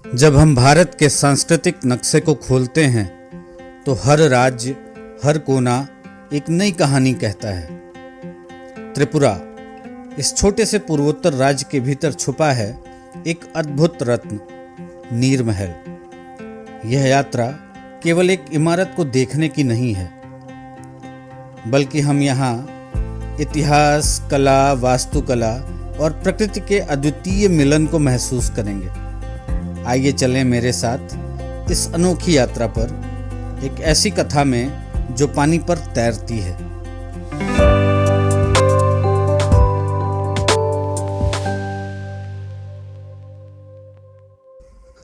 जब हम भारत के सांस्कृतिक नक्शे को खोलते हैं तो हर राज्य, हर कोना एक नई कहानी कहता है। त्रिपुरा, इस छोटे से पूर्वोत्तर राज्य के भीतर छुपा है एक अद्भुत रत्न, नीर महल। यह यात्रा केवल एक इमारत को देखने की नहीं है, बल्कि हम यहाँ इतिहास, कला, वास्तुकला और प्रकृति के अद्वितीय मिलन को महसूस करेंगे। आइए चलें मेरे साथ इस अनोखी यात्रा पर, एक ऐसी कथा में जो पानी पर तैरती है।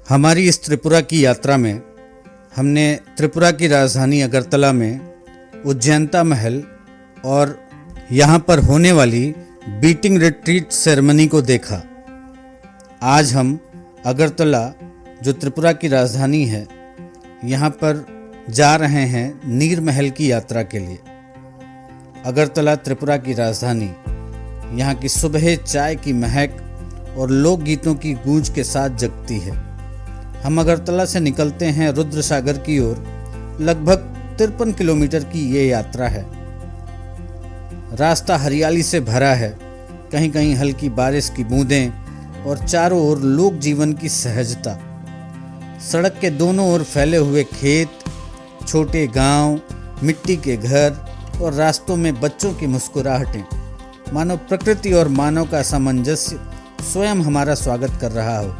हमारी इस त्रिपुरा की यात्रा में हमने त्रिपुरा की राजधानी अगरतला में उज्जैनता महल और यहाँ पर होने वाली बीटिंग रिट्रीट सेरेमनी को देखा। आज हम अगरतला, जो त्रिपुरा की राजधानी है, यहाँ पर जा रहे हैं नीर महल की यात्रा के लिए। अगरतला त्रिपुरा की राजधानी, यहाँ की सुबह चाय की महक और लोकगीतों की गूंज के साथ जगती है। हम अगरतला से निकलते हैं रुद्र सागर की ओर। लगभग 53 किलोमीटर की ये यात्रा है। रास्ता हरियाली से भरा है, कहीं कहीं हल्की बारिश की बूंदें और चारों ओर लोक जीवन की सहजता। सड़क के दोनों ओर फैले हुए खेत, छोटे गांव, मिट्टी के घर और रास्तों में बच्चों की मुस्कुराहटें, मानो प्रकृति और मानव का सामंजस्य स्वयं हमारा स्वागत कर रहा हो।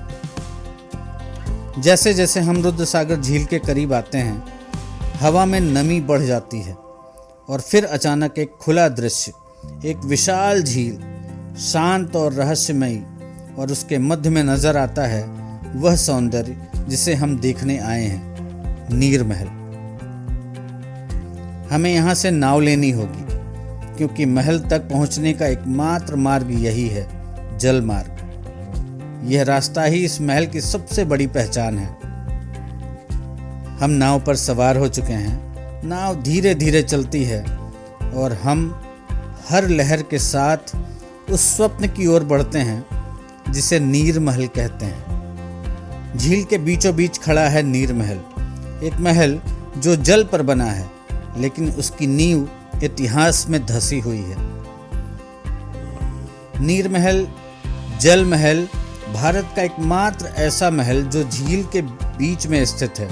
जैसे जैसे हम रुद्र सागर झील के करीब आते हैं, हवा में नमी बढ़ जाती है और फिर अचानक एक खुला दृश्य, एक विशाल झील, शांत और रहस्यमयी, और उसके मध्य में नजर आता है वह सौंदर्य जिसे हम देखने आए हैं, नीर महल। हमें यहाँ से नाव लेनी होगी, क्योंकि महल तक पहुँचने का एकमात्र मार्ग यही है, जल मार्ग। यह रास्ता ही इस महल की सबसे बड़ी पहचान है। हम नाव पर सवार हो चुके हैं। नाव धीरे धीरे चलती है और हम हर लहर के साथ उस स्वप्न की ओर बढ़ते हैं जिसे नीर महल कहते हैं। झील के बीचों बीच खड़ा है नीर महल, एक महल जो जल पर बना है, लेकिन उसकी नींव इतिहास में धसी हुई है। नीर महल, जल महल, भारत का एकमात्र ऐसा महल जो झील के बीच में स्थित है।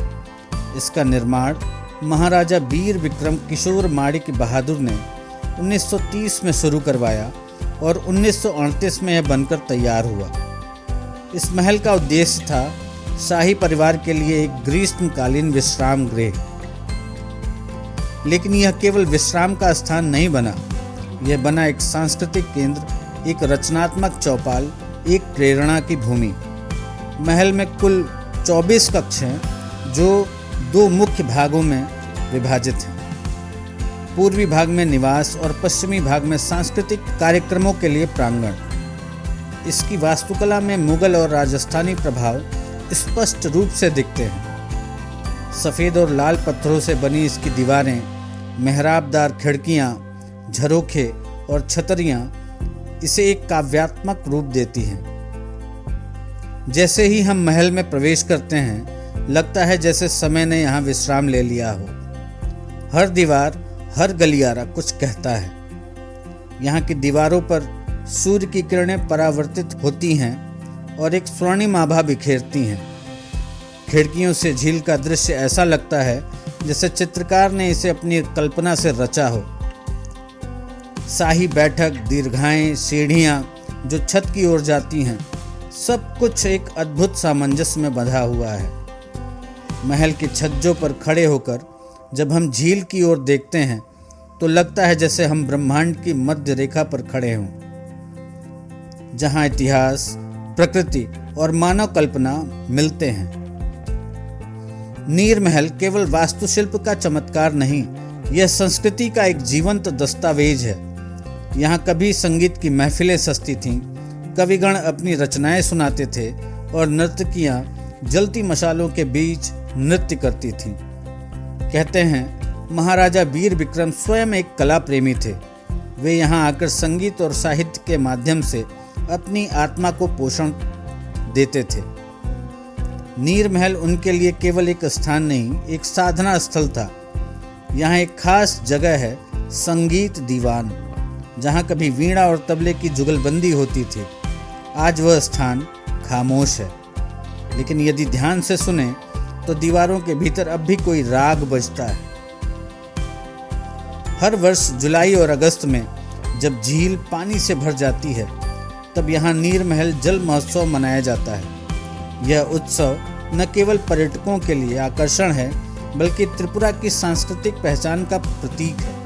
इसका निर्माण महाराजा वीर विक्रम किशोर माणिक बहादुर ने 1930 में शुरू करवाया और 1938 में यह बनकर तैयार हुआ। इस महल का उद्देश्य था शाही परिवार के लिए एक ग्रीष्मकालीन विश्राम गृह। लेकिन यह केवल विश्राम का स्थान नहीं बना, यह बना एक सांस्कृतिक केंद्र, एक रचनात्मक चौपाल, एक प्रेरणा की भूमि। महल में कुल 24 कक्ष हैं जो 2 मुख्य भागों में विभाजित हैं। पूर्वी भाग में निवास और पश्चिमी भाग में सांस्कृतिक कार्यक्रमों के लिए प्रांगण। इसकी वास्तुकला में मुगल और राजस्थानी प्रभाव स्पष्ट रूप से दिखते हैं। सफ़ेद और लाल पत्थरों से बनी इसकी दीवारें, मेहराबदार खिड़कियाँ, झरोखे और छतरियाँ इसे एक काव्यात्मक रूप देती हैं। जैसे ही हम महल में प्रवेश करते हैं, लगता है जैसे समय ने यहाँ विश्राम ले लिया हो। हर दीवार, हर गलियारा कुछ कहता है। यहाँ की दीवारों पर सूर्य की किरणें परावर्तित होती हैं और एक स्वर्णिम आभा बिखेरती हैं। खिड़कियों से झील का दृश्य ऐसा लगता है जैसे चित्रकार ने इसे अपनी कल्पना से रचा हो। शाही बैठक, दीर्घाएं, सीढ़ियाँ जो छत की ओर जाती हैं, सब कुछ एक अद्भुत सामंजस्य में बंधा हुआ है। महल की छज्जों पर खड़े होकर जब हम झील की ओर देखते हैं तो लगता है जैसे हम ब्रह्मांड की मध्य रेखा पर खड़े हों, जहां इतिहास, प्रकृति और मानव कल्पना मिलते हैं। नीर महल केवल वास्तुशिल्प का चमत्कार नहीं, यह संस्कृति का एक जीवंत दस्तावेज है। यहाँ कभी संगीत की महफिलें सजती थीं, कविगण अपनी रचनाएं सुनाते थे और नर्तकियाँ जलती मशालों के बीच नृत्य करती थीं। कहते हैं महाराजा वीर विक्रम स्वयं एक कला प्रेमी थे। वे यहाँ आकर संगीत और साहित्य के माध्यम से अपनी आत्मा को पोषण देते थे। नीर महल उनके लिए केवल एक स्थान नहीं, एक साधना स्थल था। यहाँ एक खास जगह है, संगीत दीवान, जहाँ कभी वीणा और तबले की जुगलबंदी होती थी। आज वह स्थान खामोश है, लेकिन यदि ध्यान से सुने तो दीवारों के भीतर अब भी कोई राग बजता है। हर वर्ष जुलाई और अगस्त में जब झील पानी से भर जाती है, तब यहाँ नीर महल जल महोत्सव मनाया जाता है। यह उत्सव न केवल पर्यटकों के लिए आकर्षण है, बल्कि त्रिपुरा की सांस्कृतिक पहचान का प्रतीक है।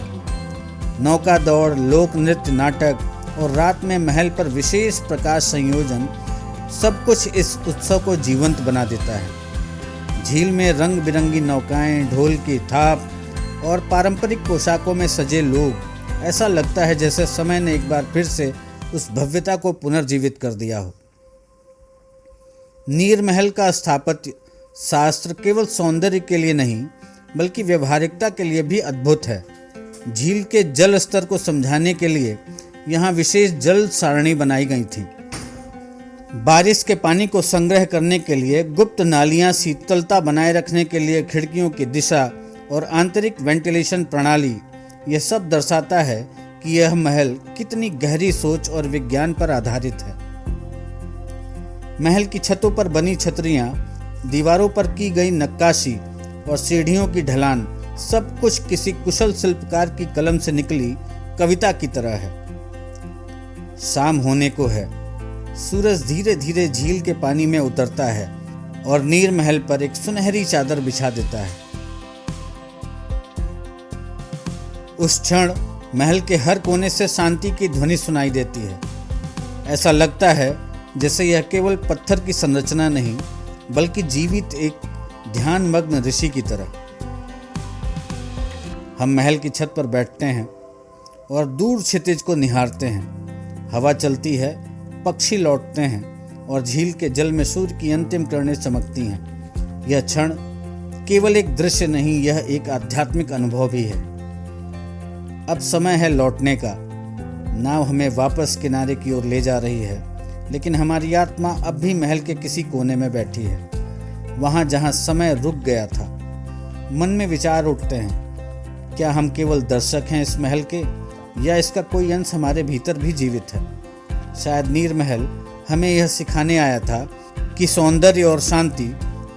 नौका दौड़, लोक नृत्य, नाटक और रात में महल पर विशेष प्रकाश संयोजन, सब कुछ इस उत्सव को जीवंत बना देता है। झील में रंग बिरंगी नौकाएं, ढोल की थाप और पारंपरिक पोशाकों में सजे लोग, ऐसा लगता है जैसे समय ने एक बार फिर से उस भव्यता को पुनर्जीवित कर दिया हो। नीर महल का स्थापत्य शास्त्र केवल सौंदर्य के लिए नहीं, बल्कि व्यवहारिकता के लिए भी अद्भुत है। झील के जल स्तर को समझाने के लिए यहाँ विशेष जल सारणी बनाई गई थी। बारिश के पानी को संग्रह करने के लिए गुप्त नालियाँ, शीतलता बनाए रखने के लिए खिड़कियों की दिशा और आंतरिक वेंटिलेशन प्रणाली, यह सब दर्शाता है कि यह महल कितनी गहरी सोच और विज्ञान पर आधारित है। महल की छतों पर बनी छतरियाँ, दीवारों पर की गई नक्काशी और सीढ़ियों की ढलान, सब कुछ किसी कुशल शिल्पकार की कलम से निकली कविता की तरह है। शाम होने को है, सूरज धीरे धीरे झील के पानी में उतरता है और नीर महल पर एक सुनहरी चादर बिछा देता है। उस क्षण महल के हर कोने से शांति की ध्वनि सुनाई देती है। ऐसा लगता है जैसे यह केवल पत्थर की संरचना नहीं, बल्कि जीवित एक ध्यानमग्न ऋषि की तरह। हम महल की छत पर बैठते हैं और दूर क्षितिज को निहारते हैं। हवा चलती है, पक्षी लौटते हैं और झील के जल में सूर्य की अंतिम किरणें चमकती हैं। यह क्षण केवल एक दृश्य नहीं, यह एक आध्यात्मिक अनुभव भी है। अब समय है लौटने का। नाव हमें वापस किनारे की ओर ले जा रही है, लेकिन हमारी आत्मा अब भी महल के किसी कोने में बैठी है, वहाँ जहाँ समय रुक गया था। मन में विचार उठते हैं, क्या हम केवल दर्शक हैं इस महल के, या इसका कोई अंश हमारे भीतर भी जीवित है? शायद नीर महल हमें यह सिखाने आया था कि सौंदर्य और शांति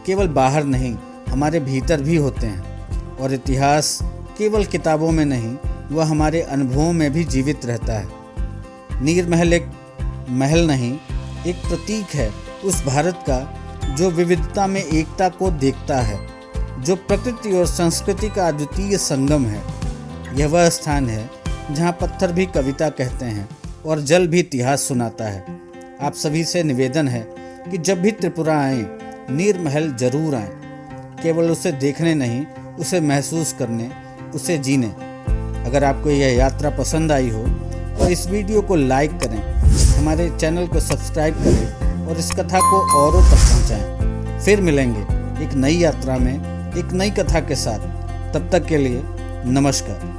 केवल बाहर नहीं, हमारे भीतर भी होते हैं, और इतिहास केवल किताबों में नहीं, वह हमारे अनुभवों में भी जीवित रहता है। नीर महल एक महल नहीं, एक प्रतीक है उस भारत का जो विविधता में एकता को देखता है, जो प्रकृति और संस्कृति का अद्वितीय संगम है। यह वह स्थान है जहाँ पत्थर भी कविता कहते हैं और जल भी इतिहास सुनाता है। आप सभी से निवेदन है कि जब भी त्रिपुरा आएं, नीर महल जरूर आएं, केवल उसे देखने नहीं, उसे महसूस करने, उसे जीने। अगर आपको यह यात्रा पसंद आई हो तो इस वीडियो को लाइक करें, हमारे चैनल को सब्सक्राइब करें और इस कथा को औरों तक पहुंचाएं। फिर मिलेंगे एक नई यात्रा में, एक नई कथा के साथ। तब तक के लिए नमस्कार।